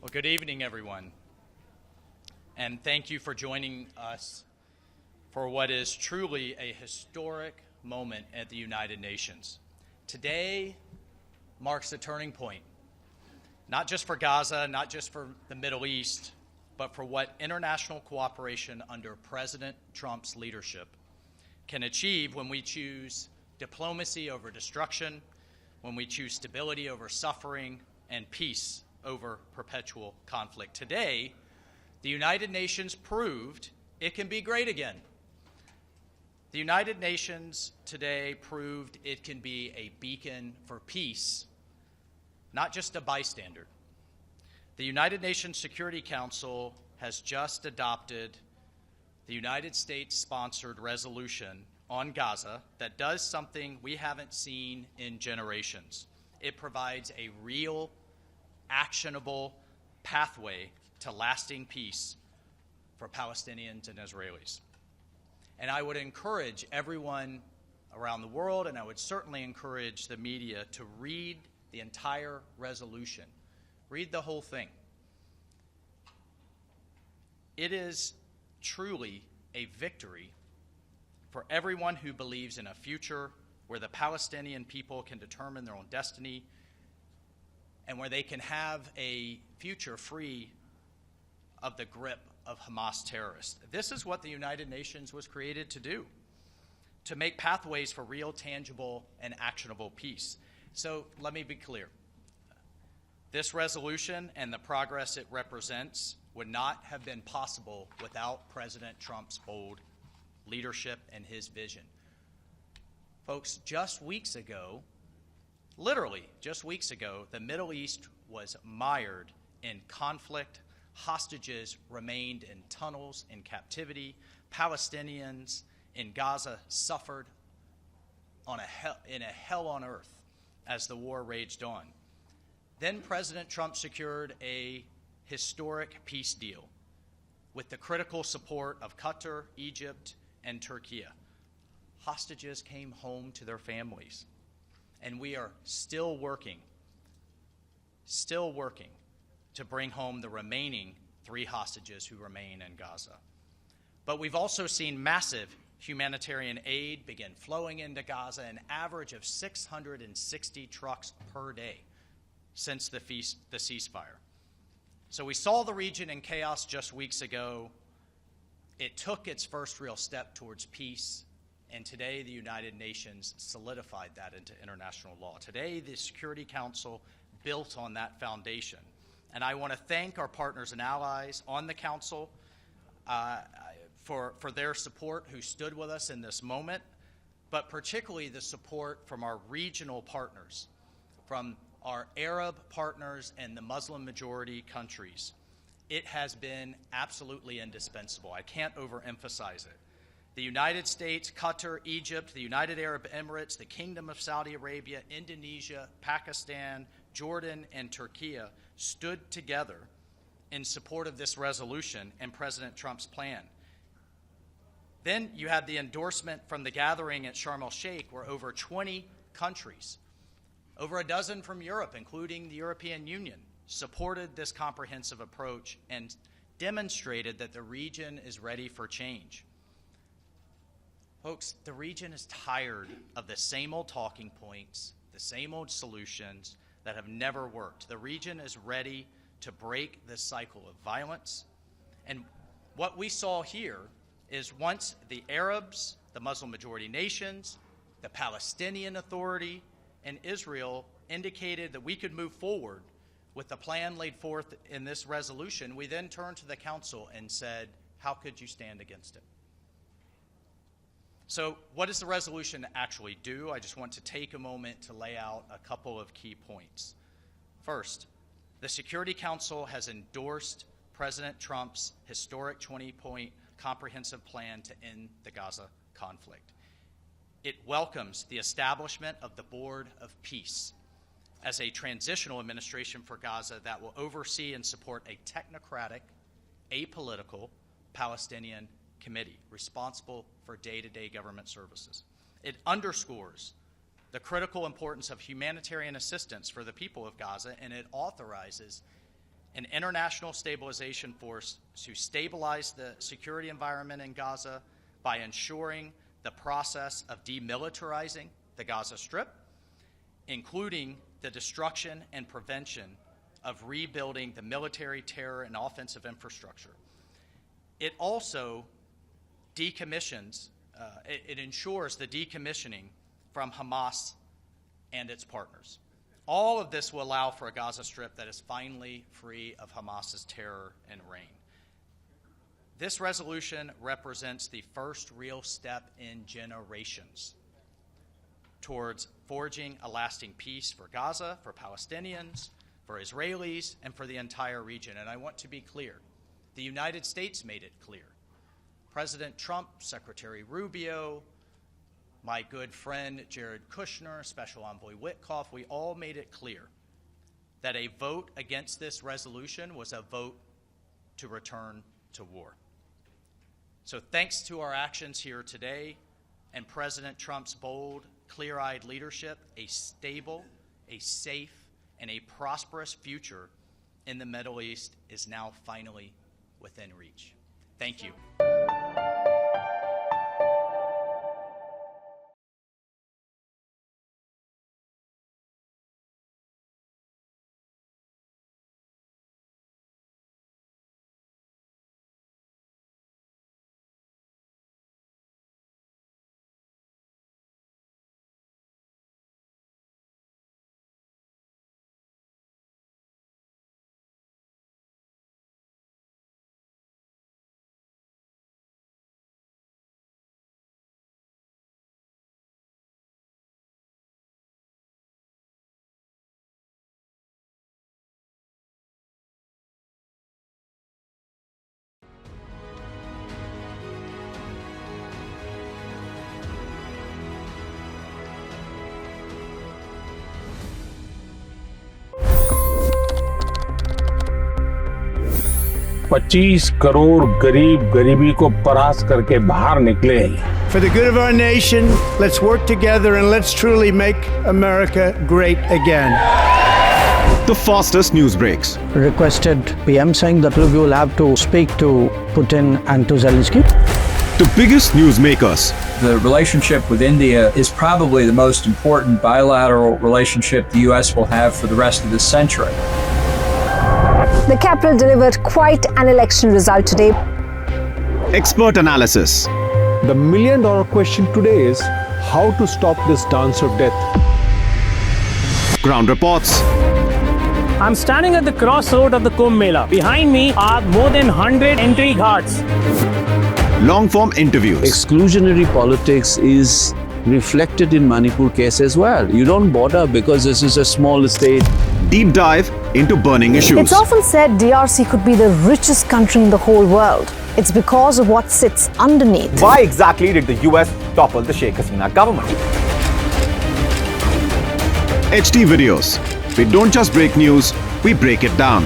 Well, good evening, everyone, and thank you for joining us for what is truly a historic moment at the United Nations. Today marks a turning point, not just for Gaza, not just for the Middle East, but for what international cooperation under President Trump's leadership can achieve when we choose diplomacy over destruction, when we choose stability over suffering, and peace over perpetual conflict. Today, the United Nations proved it can be great again. The United Nations today proved it can be a beacon for peace, not just a bystander. The United Nations Security Council has just adopted the United States-sponsored resolution on Gaza that does something we haven't seen in generations. It provides a real, actionable pathway to lasting peace for Palestinians and Israelis. And I would encourage everyone around the world, and I would certainly encourage the media to read the entire resolution. Read the whole thing. It is truly a victory for everyone who believes in a future where the Palestinian people can determine their own destiny and where they can have a future free of the grip of Hamas terrorists. This is what the United Nations was created to do, to make pathways for real, tangible, and actionable peace. So let me be clear. This resolution and the progress it represents would not have been possible without President Trump's bold leadership and his vision. Folks, just weeks ago, literally just weeks ago, the Middle East was mired in conflict. Hostages remained in tunnels in captivity. Palestinians in Gaza suffered in a hell on earth as the war raged on. Then President Trump secured a historic peace deal with the critical support of Qatar, Egypt, and Turkey. Hostages came home to their families. And we are still working to bring home the remaining 3 hostages who remain in Gaza. But we've also seen massive humanitarian aid begin flowing into Gaza, an average of 660 trucks per day since the ceasefire. So we saw the region in chaos just weeks ago. It took its first real step towards peace. And today, the United Nations solidified that into international law. Today, the Security Council built on that foundation. And I want to thank our partners and allies on the Council for their support, who stood with us in this moment, but particularly the support from our regional partners, from our Arab partners and the Muslim-majority countries. It has been absolutely indispensable. I can't overemphasize it. The United States, Qatar, Egypt, the United Arab Emirates, the Kingdom of Saudi Arabia, Indonesia, Pakistan, Jordan, and Turkey stood together in support of this resolution and President Trump's plan. Then you had the endorsement from the gathering at Sharm el-Sheikh, where over 20 countries, over a dozen from Europe, including the European Union, supported this comprehensive approach and demonstrated that the region is ready for change. Folks, the region is tired of the same old talking points, the same old solutions that have never worked. The region is ready to break this cycle of violence. And what we saw here is once the Arabs, the Muslim-majority nations, the Palestinian Authority, and Israel indicated that we could move forward with the plan laid forth in this resolution, we then turned to the Council and said, how could you stand against it? So what does the resolution actually do? I just want to take a moment to lay out a couple of key points. First, the Security Council has endorsed President Trump's historic 20-point comprehensive plan to end the Gaza conflict. It welcomes the establishment of the Board of Peace as a transitional administration for Gaza that will oversee and support a technocratic, apolitical Palestinian committee responsible for day-to-day government services. It underscores the critical importance of humanitarian assistance for the people of Gaza, and it authorizes an international stabilization force to stabilize the security environment in Gaza by ensuring the process of demilitarizing the Gaza Strip, including the destruction and prevention of rebuilding the military, terror, and offensive infrastructure. It also decommissions, it ensures the decommissioning from Hamas and its partners. All of this will allow for a Gaza Strip that is finally free of Hamas's terror and reign. This resolution represents the first real step in generations towards forging a lasting peace for Gaza, for Palestinians, for Israelis, and for the entire region. And I want to be clear, the United States made it clear. President Trump, Secretary Rubio, my good friend Jared Kushner, Special Envoy Witkoff, we all made it clear that a vote against this resolution was a vote to return to war. So thanks to our actions here today and President Trump's bold, clear-eyed leadership, a stable, a safe, and a prosperous future in the Middle East is now finally within reach. Thank you. $25 crore गरीब गरीबी को परास्त करके बाहर निकले। For the good of our nation, let's work together and let's truly make America great again. The fastest news breaks. Requested PM saying that we will have to speak to Putin and to Zelensky. The biggest news makers. The relationship with India is probably the most important bilateral relationship the U.S. will have for the rest of this century. The capital delivered quite an election result today. Expert analysis. The million-dollar question today is how to stop this dance of death. Ground reports. I'm standing at the crossroad of the Kumbh Mela. Behind me are more than 100 entry ghats. Long-form interviews. Exclusionary politics is reflected in Manipur case as well. You don't bother because this is a small state. Deep dive into burning issues. It's often said DRC could be the richest country in the whole world. It's because of what sits underneath. Why exactly did the US topple the Sheikh Hasina government? HD videos. We don't just break news, we break it down.